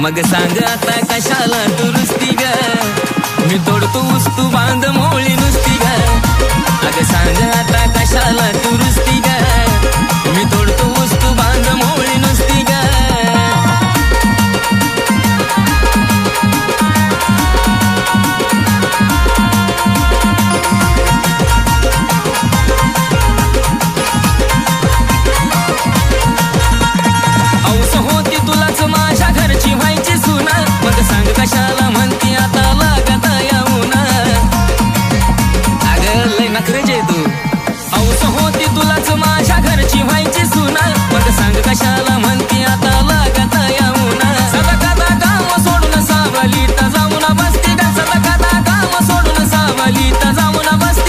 मग सांग आता कशाला दुरुस्ती ग, मी तोडतो ऊस तू बांध मोळी नुसती ग. अग सांग आता कशाला दुरुस्ती ग, मी तोडतो ऊस तू बांध मोळी नुसती ग. औस होती तुलाच माझ्या घरची व्हायची सुना, मग सांग कशाला म्हणती आता लागत येऊन. अगं लय नखरेचे तू. औस होती तुलाच माझ्या घरची व्हायची सुना, मग सांग कशाला